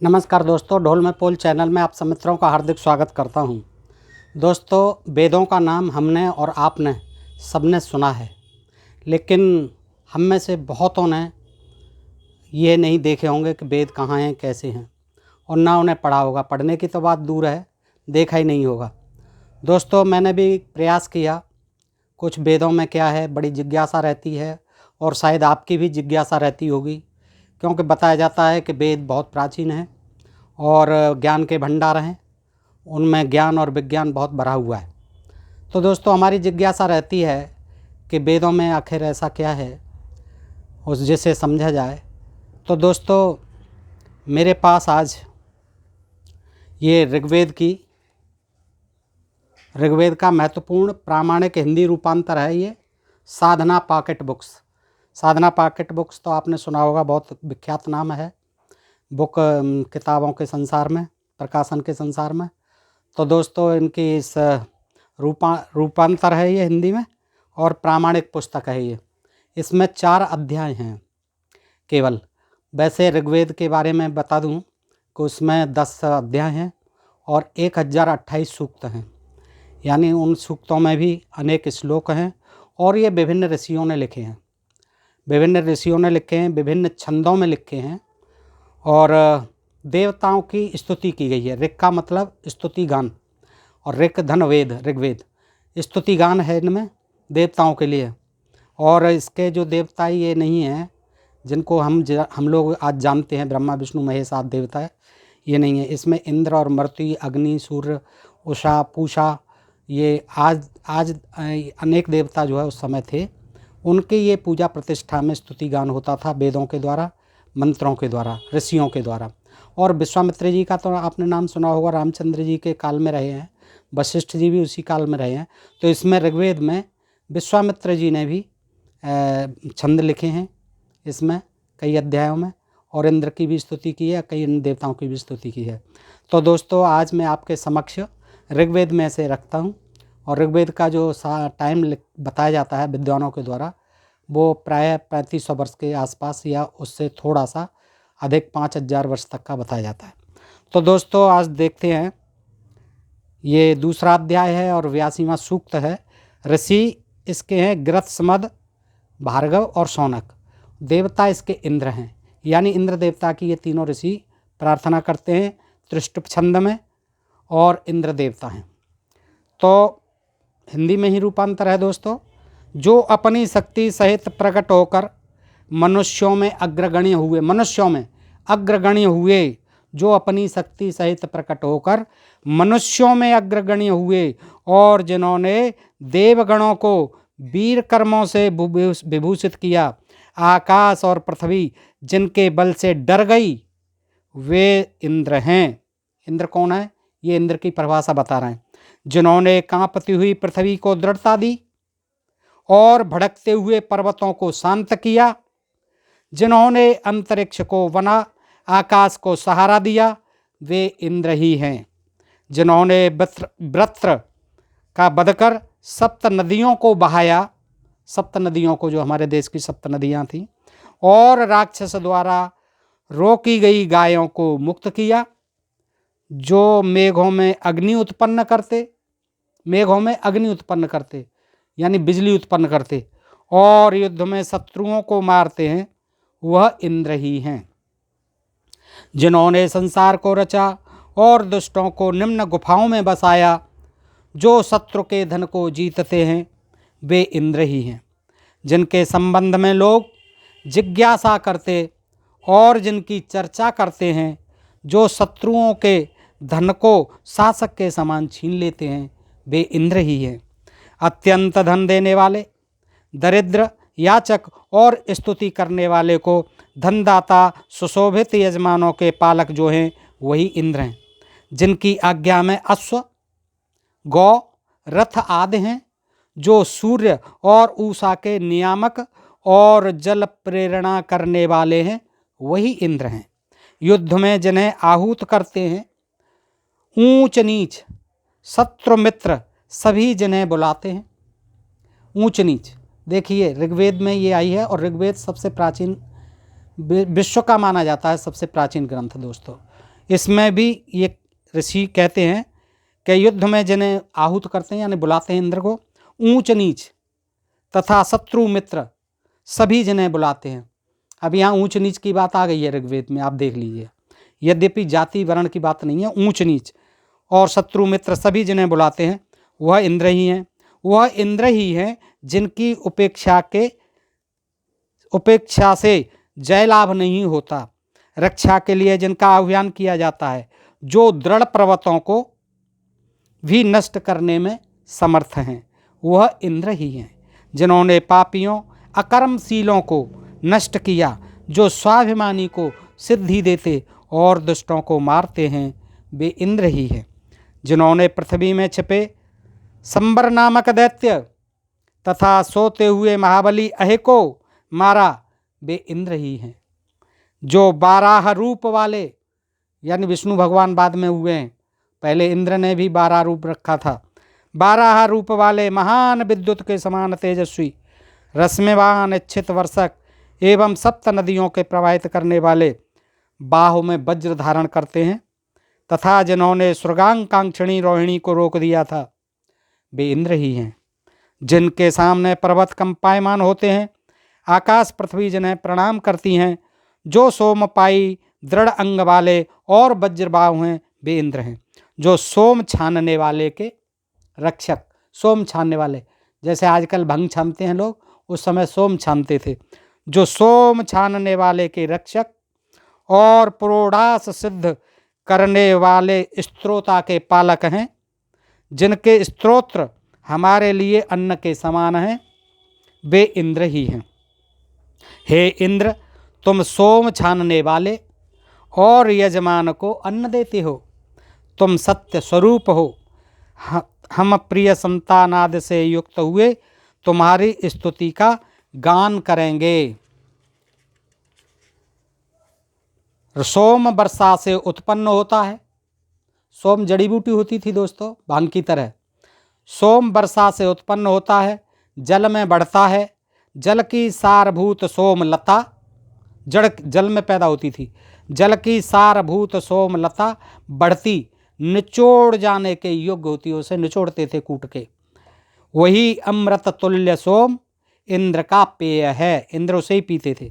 नमस्कार दोस्तों, ढोल में पोल चैनल में आप सब मित्रों का हार्दिक स्वागत करता हूं। दोस्तों, वेदों का नाम हमने और आपने सबने सुना है, लेकिन हम में से बहुतों ने ये नहीं देखे होंगे कि वेद कहाँ हैं, कैसे हैं, और ना उन्हें पढ़ा होगा। पढ़ने की तो बात दूर है, देखा ही नहीं होगा। दोस्तों, मैंने भी प्रयास किया, कुछ वेदों में क्या है, बड़ी जिज्ञासा रहती है, और शायद आपकी भी जिज्ञासा रहती होगी, क्योंकि बताया जाता है कि वेद बहुत प्राचीन हैं और ज्ञान के भंडार हैं, उनमें ज्ञान और विज्ञान बहुत भरा हुआ है। तो दोस्तों, हमारी जिज्ञासा रहती है कि वेदों में आखिर ऐसा क्या है उस जिसे समझा जाए। तो दोस्तों, मेरे पास आज ये ऋग्वेद का महत्वपूर्ण प्रामाणिक हिंदी रूपांतर है, ये साधना पॉकेट बुक्स। साधना पॉकेट बुक्स तो आपने सुना होगा, बहुत विख्यात नाम है बुक किताबों के संसार में, प्रकाशन के संसार में। तो दोस्तों, इनकी इस रूपांतर है ये हिंदी में, और प्रामाणिक पुस्तक है ये। इसमें 4 अध्याय हैं केवल। वैसे ऋग्वेद के बारे में बता दूं कि उसमें 10 अध्याय हैं और 1028 सूक्त हैं, यानी उन सूक्तों में भी अनेक श्लोक हैं, और ये विभिन्न ऋषियों ने लिखे हैं। विभिन्न छंदों में लिखे हैं, और देवताओं की स्तुति की गई है। ऋग का मतलब स्तुति गान, और ऋग धन वेद, ऋग्वेद स्तुति गान है इनमें देवताओं के लिए। और इसके जो देवता ये नहीं हैं जिनको हम लोग आज जानते हैं, ब्रह्मा विष्णु महेश आदि देवता है, ये नहीं है। इसमें इंद्र और मरुति, अग्नि, सूर्य, उषा, पूषा, ये आज अनेक देवता जो है उस समय थे, उनके ये पूजा प्रतिष्ठा में स्तुति गान होता था, वेदों के द्वारा, मंत्रों के द्वारा, ऋषियों के द्वारा। और विश्वामित्र जी का तो आपने नाम सुना होगा, रामचंद्र जी के काल में रहे हैं, वशिष्ठ जी भी उसी काल में रहे हैं। तो इसमें ऋग्वेद में विश्वामित्र जी ने भी छंद लिखे हैं इसमें कई अध्यायों में, और इंद्र की भी स्तुति की है, कई अन्य देवताओं की भी स्तुति की है। तो दोस्तों, आज मैं आपके समक्ष ऋग्वेद में से रखता हूँ, और ऋग्वेद का जो टाइम बताया जाता है विद्वानों के द्वारा, वो प्रायः 3500 वर्ष के आसपास या उससे थोड़ा सा अधिक, 5000 वर्ष तक का बताया जाता है। तो दोस्तों, आज देखते हैं, ये दूसरा अध्याय है और 82वां सूक्त है। ऋषि इसके हैं गृत्समद, भार्गव और शौनक। देवता इसके इंद्र हैं, यानी इंद्र देवता की ये तीनों ऋषि प्रार्थना करते हैं त्रिष्टुप छंद में, और इंद्र देवता हैं। तो हिंदी में ही रूपांतर है दोस्तों। जो अपनी शक्ति सहित प्रकट होकर मनुष्यों में अग्रगण्य हुए, जो अपनी शक्ति सहित प्रकट होकर मनुष्यों में अग्रगण्य हुए, और जिन्होंने देवगणों को वीर कर्मों से विभूषित किया, आकाश और पृथ्वी जिनके बल से डर गई, वे इंद्र हैं। इंद्र कौन है? ये इंद्र की परिभाषा बता रहे हैं। जिन्होंने कांपती हुई पृथ्वी को दृढ़ता दी और भड़कते हुए पर्वतों को शांत किया, जिन्होंने अंतरिक्ष को बना, आकाश को सहारा दिया, वे इंद्र ही हैं। जिन्होंने वृत्र का वध कर 7 नदियों को बहाया, 7 नदियों को, जो हमारे देश की 7 नदियां थीं, और राक्षस द्वारा रोकी गई गायों को मुक्त किया, जो मेघों में अग्नि उत्पन्न करते, यानी बिजली उत्पन्न करते, और युद्ध में शत्रुओं को मारते हैं, वह इंद्र ही हैं। जिन्होंने संसार को रचा और दुष्टों को निम्न गुफाओं में बसाया, जो शत्रु के धन को जीतते हैं, वे इंद्र ही हैं। जिनके संबंध में लोग जिज्ञासा करते और जिनकी चर्चा करते हैं, जो शत्रुओं के धन को शासक के समान छीन लेते हैं, वे इंद्र ही हैं। अत्यंत धन देने वाले, दरिद्र, याचक और स्तुति करने वाले को धनदाता, सुशोभित यजमानों के पालक जो हैं, वही इंद्र हैं। जिनकी आज्ञा में अश्व, गौ, रथ आदि हैं, जो सूर्य और उषा के नियामक और जल प्रेरणा करने वाले हैं, वही इंद्र हैं। युद्ध में जिन्हें आहूत करते हैं, ऊंच नीच, शत्रु मित्र सभी जिन्हें बुलाते हैं। ऊंच नीच देखिए, ऋग्वेद में ये आई है, और ऋग्वेद सबसे प्राचीन, विश्व का माना जाता है सबसे प्राचीन ग्रंथ दोस्तों। इसमें भी ये ऋषि कहते हैं कि युद्ध में जिन्हें आहूत करते हैं यानी बुलाते हैं इंद्र को, ऊंच नीच तथा शत्रु मित्र सभी जिन्हें बुलाते हैं। अब यहाँ ऊंच नीच की बात आ गई है ऋग्वेद में, आप देख लीजिए। यद्यपि जाति वर्ण की बात नहीं है, ऊंच नीच और शत्रु मित्र सभी जिन्हें बुलाते हैं वह इंद्र ही हैं। वह इंद्र ही हैं जिनकी उपेक्षा से जय लाभ नहीं होता, रक्षा के लिए जिनका आह्वान किया जाता है, जो दृढ़ पर्वतों को भी नष्ट करने में समर्थ हैं, वह इंद्र ही हैं। जिन्होंने पापियों अकर्मशीलों को नष्ट किया, जो स्वाभिमानी को सिद्धि देते और दुष्टों को मारते हैं, वे इंद्र ही हैं। जिन्होंने पृथ्वी में छिपे संबर नामक दैत्य तथा सोते हुए महाबली अहे को मारा, वे इंद्र ही हैं। जो 12 रूप वाले, यानी विष्णु भगवान बाद में हुए हैं, पहले इंद्र ने भी 12 रूप रखा था। 12 रूप वाले महान विद्युत के समान तेजस्वी, रश्मिवान इच्छित वर्षक एवं 7 नदियों के प्रवाहित करने वाले, बाहों में वज्र धारण करते हैं, तथा जिन्होंने स्वर्गांकाक्षिणी रोहिणी को रोक दिया था, वे इंद्र ही हैं। जिनके सामने पर्वत कंपायमान होते हैं, आकाश पृथ्वी जिन्हें प्रणाम करती हैं, जो सोमपाई दृढ़ अंग वाले और वज्रबाहु हैं, वे इंद्र हैं। जो सोम छानने वाले के रक्षक, सोम छानने वाले, जैसे आजकल भंग छानते हैं लोग, उस समय सोम छानते थे। जो सोम छानने वाले के रक्षक और पुरोडास सिद्ध करने वाले स्त्रोता के पालक हैं, जिनके स्तोत्र हमारे लिए अन्न के समान हैं, वे इंद्र ही हैं। हे इंद्र, तुम सोम छानने वाले और यजमान को अन्न देते हो, तुम सत्य स्वरूप हो। हम प्रिय संतानादि से युक्त हुए तुम्हारी स्तुति का गान करेंगे। सोम वर्षा से उत्पन्न होता है। सोम जड़ी बूटी होती थी दोस्तों, भांग की तरह। सोम वर्षा से उत्पन्न होता है, जल में बढ़ता है। जल की सारभूत सोम लता, जल में पैदा होती थी। जल की सारभूत सोम लता बढ़ती, निचोड़ जाने के योग्य होती है, उसे निचोड़ते थे कूट के। वही अमृत तुल्य सोम इंद्र का पेय है, इंद्र उसे ही पीते थे।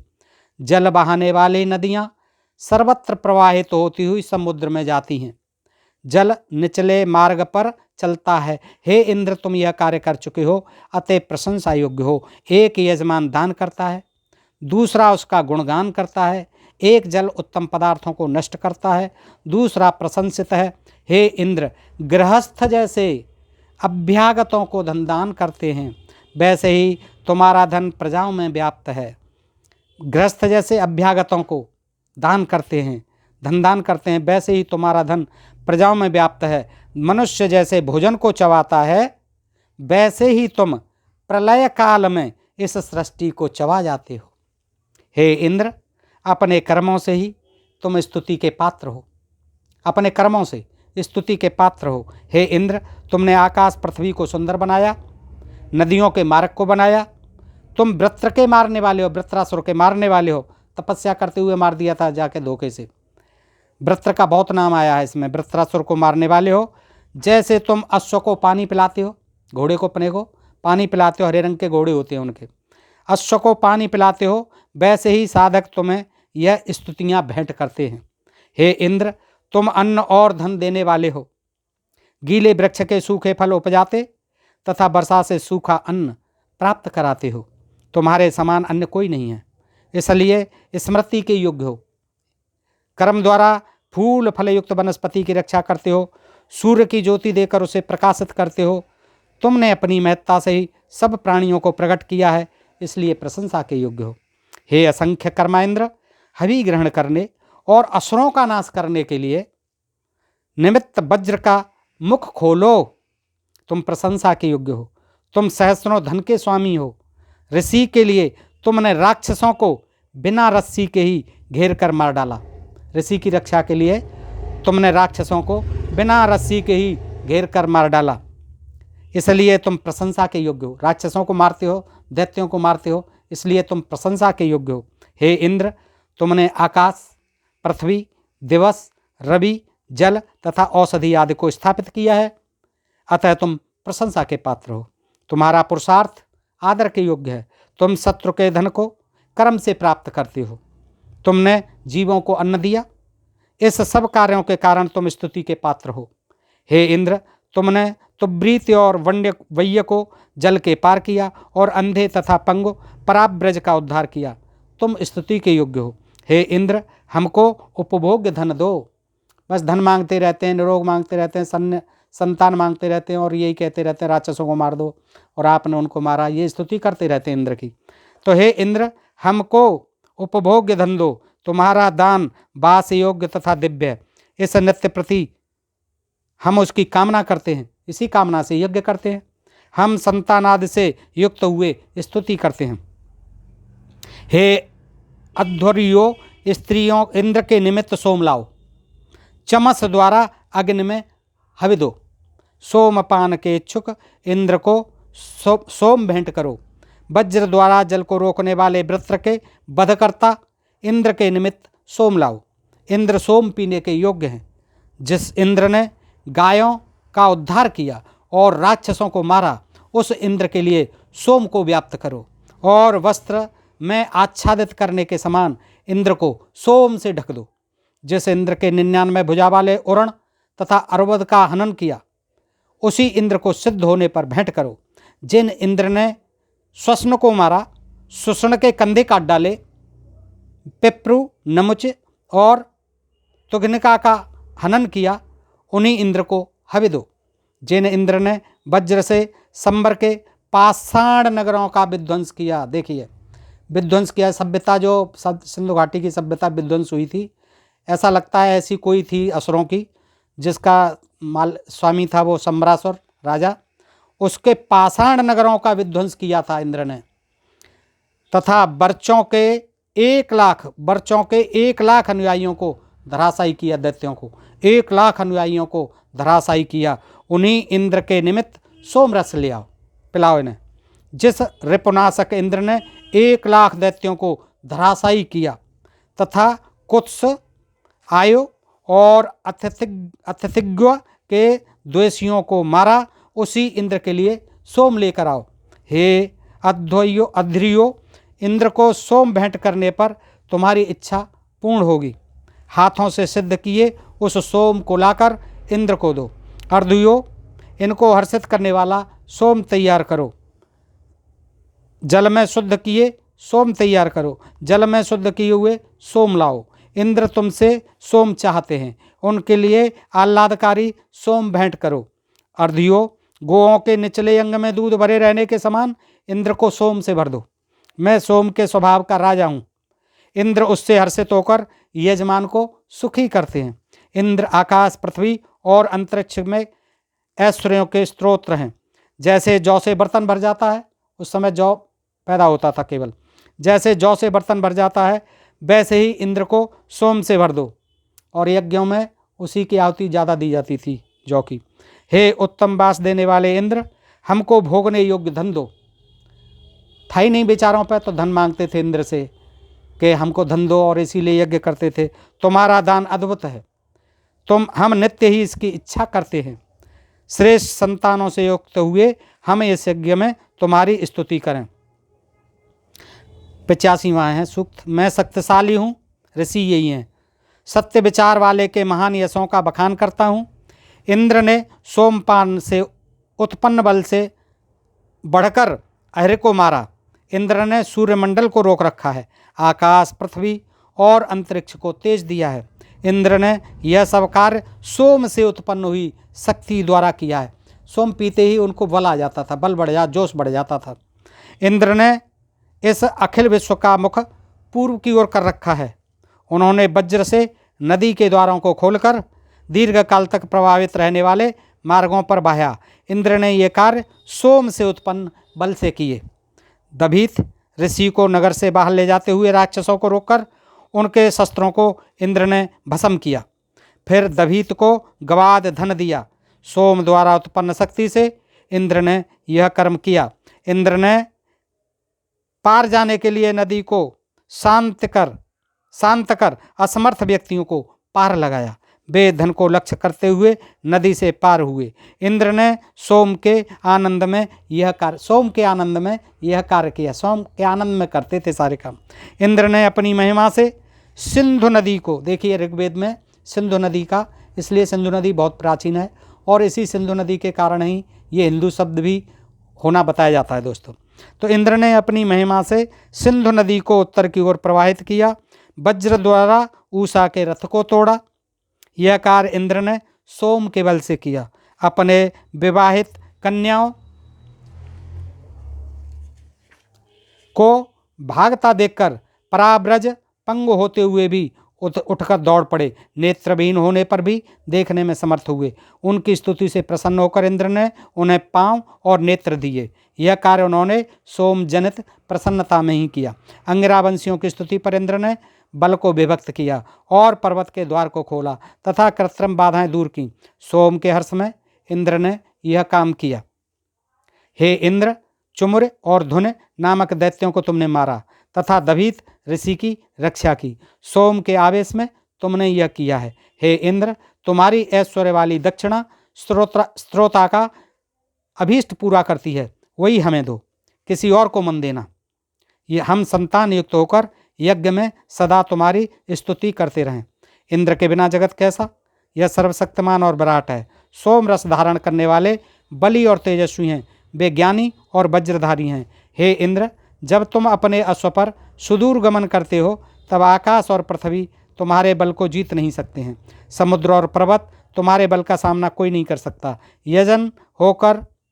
जल बहाने वाली नदियाँ सर्वत्र प्रवाहित होती हुई समुद्र में जाती हैं। जल निचले मार्ग पर चलता है। हे इंद्र, तुम यह कार्य कर चुके हो, अतः प्रशंसा योग्य हो। एक यजमान दान करता है, दूसरा उसका गुणगान करता है। एक जल उत्तम पदार्थों को नष्ट करता है, दूसरा प्रशंसित है। हे इंद्र, गृहस्थ जैसे अभ्यागतों को धन दान करते हैं, वैसे ही तुम्हारा धन प्रजाओं में व्याप्त है। गृहस्थ जैसे अभ्यागतों को दान करते हैं, धन दान करते हैं, वैसे ही तुम्हारा धन प्रजाओं में व्याप्त है। मनुष्य जैसे भोजन को चबाता है, वैसे ही तुम प्रलय काल में इस सृष्टि को चबा जाते हो। हे इंद्र, अपने कर्मों से ही तुम स्तुति के पात्र हो, अपने कर्मों से स्तुति के पात्र हो। हे इंद्र, तुमने आकाश पृथ्वी को सुंदर बनाया, नदियों के मार्ग को बनाया। तुम वृत्र के मारने वाले हो, वृत्रासुर के मारने वाले हो। तपस्या करते हुए मार दिया था जाके धोखे से। वृत्र का बहुत नाम आया है इसमें, वृत्रासुर को मारने वाले हो। जैसे तुम अश्व को पानी पिलाते हो, घोड़े को अपने को पानी पिलाते हो, हरे रंग के घोड़े होते हैं उनके, अश्व को पानी पिलाते हो, वैसे ही साधक तुम्हें यह स्तुतियाँ भेंट करते हैं। हे इंद्र, तुम अन्न और धन देने वाले हो। गीले वृक्ष के सूखे फल उपजाते तथा वर्षा से सूखा अन्न प्राप्त कराते हो। तुम्हारे समान अन्य कोई नहीं है, इसलिए स्मृति के योग्य हो। कर्म द्वारा फूल फल युक्त वनस्पति की रक्षा करते हो, सूर्य की ज्योति देकर उसे प्रकाशित करते हो। तुमने अपनी महत्ता से ही सब प्राणियों को प्रकट किया है, इसलिए प्रशंसा के योग्य हो। हे असंख्य कर्मेंद्र, हवि ग्रहण करने और असुरों का नाश करने के लिए निमित्त वज्र का मुख खोलो, तुम प्रशंसा के योग्य हो। तुम सहस्रों धन के स्वामी हो। ऋषि के लिए तुमने राक्षसों को बिना रस्सी के ही घेर कर मार डाला। ऋषि की रक्षा के लिए तुमने राक्षसों को बिना रस्सी के ही घेर कर मार डाला, इसलिए तुम प्रशंसा के योग्य हो। राक्षसों को मारते हो, दैत्यों को मारते हो, इसलिए तुम प्रशंसा के योग्य हो। हे इंद्र, तुमने आकाश, पृथ्वी, दिवस, रवि, जल तथा औषधि आदि को स्थापित किया है। अतः तुम प्रशंसा के पात्र हो। तुम्हारा पुरुषार्थ आदर के योग्य है। तुम शत्रु के धन को कर्म से प्राप्त करते हो। तुमने जीवों को अन्न दिया। इस सब कार्यों के कारण तुम स्तुति के पात्र हो। हे इंद्र, तुमने तुब्रीत और वैय को जल के पार किया और अंधे तथा पंगु पराब्रज का उद्धार किया। तुम स्तुति के योग्य हो। हे इंद्र, हमको उपभोग्य धन दो। बस धन मांगते रहते हैं, निरोग मांगते रहते हैं, संतान मांगते रहते हैं और यही कहते रहते हैं राक्षसों को मार दो, और आपने उनको मारा। ये स्तुति करते रहते हैं इंद्र की। तो हे इंद्र, हमको उपभोग्य धन दो। तुम्हारा दान वास योग्य तथा दिव्य है। इस नित्य प्रति हम उसकी कामना करते हैं। इसी कामना से यज्ञ करते हैं। हम संतान आदि से युक्त हुए स्तुति करते हैं। हे अध्वर्यो, स्त्रियों इंद्र के निमित्त सोम लाओ। चमस द्वारा अग्नि में हवि दो। सोमपान के इच्छुक इंद्र को सोम भेंट करो। वज्र द्वारा जल को रोकने वाले वृत्र के वधकर्ता इंद्र के निमित्त सोम लाओ। इंद्र सोम पीने के योग्य हैं। जिस इंद्र ने गायों का उद्धार किया और राक्षसों को मारा, उस इंद्र के लिए सोम को व्याप्त करो और वस्त्र में आच्छादित करने के समान इंद्र को सोम से ढक दो। जिस इंद्र के 99 भुजा वाले उरण तथा अर्वद का हनन किया, उसी इंद्र को सिद्ध होने पर भेंट करो। जिन इंद्र ने स्वस्न को मारा, सुषण के कंधे काट डाले, पिप्रु, नमुच और तुघ्निका का हनन किया, उन्हीं इंद्र को हवि दो। जिन इंद्र ने वज्र से संबर के पाषाण नगरों का विध्वंस किया, देखिए विध्वंस किया, सभ्यता जो सिंधु घाटी की सभ्यता विध्वंस हुई थी, ऐसा लगता है ऐसी कोई थी असुरों की, जिसका स्वामी था वो सम्रासुर राजा, उसके पाषाण नगरों का विध्वंस किया था इंद्र ने। तथा बर्चों के 1 लाख अनुयायियों को धराशायी किया। दैत्यों को 1 लाख अनुयायियों को धराशायी किया। उन्हीं इंद्र के निमित्त सोम रस ले आओ, पिलाओ इन्हें। जिस रिपुनाशक इंद्र ने 1 लाख दैत्यों को धराशायी किया तथा कुत्स, आयु और अतिथिज्ञ के द्वेषियों को मारा, उसी इंद्र के लिए सोम लेकर आओ। हे अध्वर्यो, इंद्र को सोम भेंट करने पर तुम्हारी इच्छा पूर्ण होगी। हाथों से सिद्ध किए उस सोम को लाकर इंद्र को दो। अर्ध्यो, इनको हर्षित करने वाला सोम तैयार करो। जल में शुद्ध किए सोम तैयार करो। जल में शुद्ध किए हुए सोम लाओ। इंद्र तुमसे सोम चाहते हैं, उनके लिए आह्लादकारी सोम भेंट करो। अर्ध्यो, गोओं के निचले अंग में दूध भरे रहने के समान इंद्र को सोम से भर दो। मैं सोम के स्वभाव का राजा हूँ। इंद्र उससे हर्षित होकर यजमान को सुखी करते हैं। इंद्र आकाश, पृथ्वी और अंतरिक्ष में ऐश्वर्यों के स्त्रोत्र हैं। जैसे जौ से बर्तन भर जाता है, उस समय जौ पैदा होता था केवल, जैसे जौ से बर्तन भर जाता है, वैसे ही इंद्र को सोम से भर दो। और यज्ञों में उसी की आहुति ज़्यादा दी जाती थी, जौ की। हे उत्तम वास देने वाले इंद्र, हमको भोगने योग्य धन दो। था ही नहीं बेचारों पर, तो धन मांगते थे इंद्र से कि हमको धन दो, और इसीलिए यज्ञ करते थे। तुम्हारा दान अद्भुत है, हम नित्य ही इसकी इच्छा करते हैं। श्रेष्ठ संतानों से युक्त हुए हम इस यज्ञ में तुम्हारी स्तुति करें। 85वां है सूक्त। मैं शक्तिशाली हूँ, ऋषि यही हैं। सत्य विचार वाले के महान यशों का बखान करता हूँ। इंद्र ने सोमपान से उत्पन्न बल से बढ़कर अहिर को मारा। इंद्र ने सूर्यमंडल को रोक रखा है, आकाश, पृथ्वी और अंतरिक्ष को तेज दिया है। इंद्र ने यह सब कार्य सोम से उत्पन्न हुई शक्ति द्वारा किया है। सोम पीते ही उनको बल आ जाता था, बल बढ़ जा, जोश बढ़ जाता था। इंद्र ने इस अखिल विश्व का मुख पूर्व की ओर कर रखा है। उन्होंने वज्र से नदी के द्वारों को खोलकर दीर्घ काल तक प्रभावित रहने वाले मार्गों पर बहाया। इंद्र ने ये कार्य सोम से उत्पन्न बल से किए। दभीत ऋषि को नगर से बाहर ले जाते हुए राक्षसों को रोककर उनके शस्त्रों को इंद्र ने भस्म किया। फिर दभीत को गवाद धन दिया। सोम द्वारा उत्पन्न शक्ति से इंद्र ने यह कर्म किया। इंद्र ने पार जाने के लिए नदी को शांत कर असमर्थ व्यक्तियों को पार लगाया। वे धन को लक्ष्य करते हुए नदी से पार हुए। इंद्र ने सोम के आनंद में यह कार्य किया। सोम के आनंद में करते थे सारे काम। इंद्र ने अपनी महिमा से सिंधु नदी को, देखिए ऋग्वेद में सिंधु नदी का, इसलिए सिंधु नदी बहुत प्राचीन है और इसी सिंधु नदी के कारण ही ये हिंदू शब्द भी होना बताया जाता है दोस्तों। तो इंद्र ने अपनी महिमा से सिंधु नदी को उत्तर की ओर प्रवाहित किया। वज्र द्वारा ऊषा के रथ को तोड़ा। यह कार्य इंद्र ने सोम के बल से किया। अपने विवाहित कन्याओं को भागता देखकर पराब्रज पंगु होते हुए भी उठकर दौड़ पड़े। नेत्रविहीन होने पर भी देखने में समर्थ हुए। उनकी स्तुति से प्रसन्न होकर इंद्र ने उन्हें पांव और नेत्र दिए। यह कार्य उन्होंने सोम जनित प्रसन्नता में ही किया। अंगिरावंशियों की स्तुति पर इंद्र ने बल को विभक्त किया और पर्वत के द्वार को खोला तथा कृत्रिम बाधाएं दूर की। सोम के हर्ष में इंद्र ने यह काम किया। हे इंद्र, चुमुर और धुन नामक दैत्यों को तुमने मारा तथा दभीत ऋषि की रक्षा की। सोम के आवेश में तुमने यह किया है। हे इंद्र, तुम्हारी ऐश्वर्य वाली दक्षिणा स्त्रोता का अभीष्ट पूरा करती है, वही हमें दो, किसी और को मन देना। ये हम संतान युक्त होकर यज्ञ में सदा तुम्हारी स्तुति करते रहें। इंद्र के बिना जगत कैसा? यह सर्वशक्तिमान और विराट है। सोम रस धारण करने वाले बली और तेजस्वी हैं। वे ज्ञानी और वज्रधारी हैं। हे इंद्र, जब तुम अपने अश्व पर सुदूर गमन करते हो तब आकाश और पृथ्वी तुम्हारे बल को जीत नहीं सकते हैं। समुद्र और पर्वत तुम्हारे बल का सामना कोई नहीं कर सकता।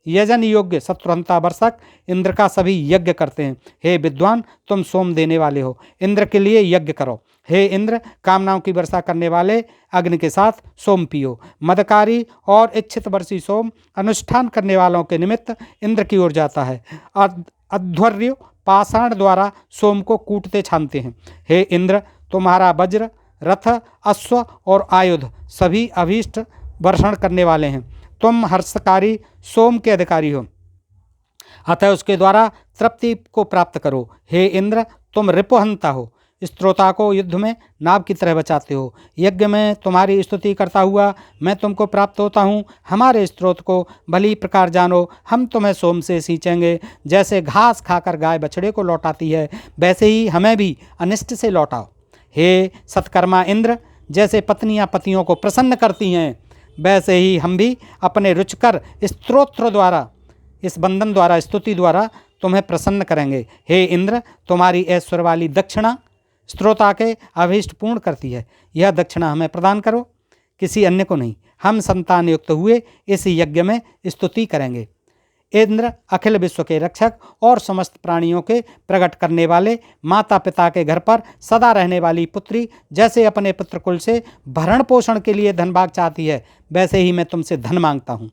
यजन योग्य शत्रुहंता वर्षक इंद्र का सभी यज्ञ करते हैं। हे विद्वान, तुम सोम देने वाले हो, इंद्र के लिए यज्ञ करो। हे इंद्र, कामनाओं की वर्षा करने वाले अग्नि के साथ सोम पियो। मदकारी और इच्छित वर्षी सोम अनुष्ठान करने वालों के निमित्त इंद्र की ओर जाता है। अध्वर्य पाषाण द्वारा सोम को कूटते छानते हैं। हे इंद्र, तुम्हारा वज्र, रथ, अश्व और आयुध सभी अभीष्ट वर्षण करने वाले हैं। तुम हर्षकारी सोम के अधिकारी हो, अतः उसके द्वारा तृप्ति को प्राप्त करो। हे इंद्र, तुम रिपुहंता हो, स्त्रोता को युद्ध में नाव की तरह बचाते हो। यज्ञ में तुम्हारी स्तुति करता हुआ मैं तुमको प्राप्त होता हूँ। हमारे स्त्रोत को भली प्रकार जानो। हम तुम्हें सोम से सींचेंगे। जैसे घास खाकर गाय बछड़े को लौटाती है, वैसे ही हमें भी अनिष्ट से लौटाओ। हे सत्कर्मा इंद्र, जैसे पत्नियां पतियों को प्रसन्न करती हैं, वैसे ही हम भी अपने रुचिकर स्तोत्र द्वारा, इस बंधन द्वारा, स्तुति द्वारा तुम्हें प्रसन्न करेंगे। हे इंद्र, तुम्हारी ऐश्वर्य वाली दक्षिणा स्त्रोता के अभीष्ट पूर्ण करती है। यह दक्षिणा हमें प्रदान करो, किसी अन्य को नहीं। हम संतान युक्त हुए इस यज्ञ में स्तुति करेंगे। इंद्र अखिल विश्व के रक्षक और समस्त प्राणियों के प्रकट करने वाले, माता पिता के घर पर सदा रहने वाली पुत्री जैसे अपने पुत्रकुल से भरण पोषण के लिए धन भाग चाहती है, वैसे ही मैं तुमसे धन मांगता हूँ।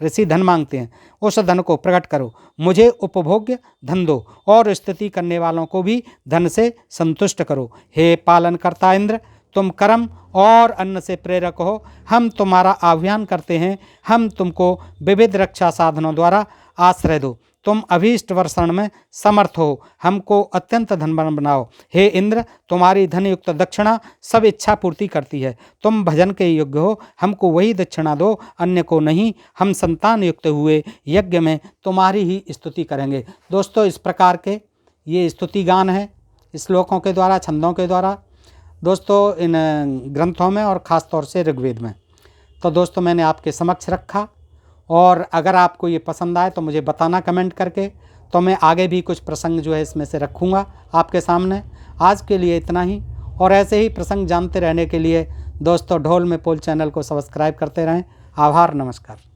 ऋषि धन मांगते हैं, उस धन को प्रकट करो। मुझे उपभोग्य धन दो और स्तुति करने वालों को भी धन से संतुष्ट करो। हे पालन करता इंद्र, तुम कर्म और अन्न से प्रेरक हो। हम तुम्हारा आह्वान करते हैं। हम तुमको विविध रक्षा साधनों द्वारा आश्रय दो। तुम अभीष्ट वर्षण में समर्थ हो। हमको अत्यंत धनवान बनाओ। हे इंद्र, तुम्हारी धनयुक्त दक्षिणा सब इच्छा पूर्ति करती है। तुम भजन के योग्य हो, हमको वही दक्षिणा दो, अन्य को नहीं। हम संतान युक्त हुए यज्ञ में तुम्हारी ही स्तुति करेंगे। दोस्तों, इस प्रकार के ये स्तुति गान है श्लोकों के द्वारा, छंदों के द्वारा दोस्तों, इन ग्रंथों में और ख़ास तौर से ऋग्वेद में। तो दोस्तों, मैंने आपके समक्ष रखा, और अगर आपको ये पसंद आए तो मुझे बताना कमेंट करके, तो मैं आगे भी कुछ प्रसंग जो है इसमें से रखूँगा आपके सामने। आज के लिए इतना ही, और ऐसे ही प्रसंग जानते रहने के लिए दोस्तों ढोल में पोल चैनल को सब्सक्राइब करते रहें। आभार, नमस्कार।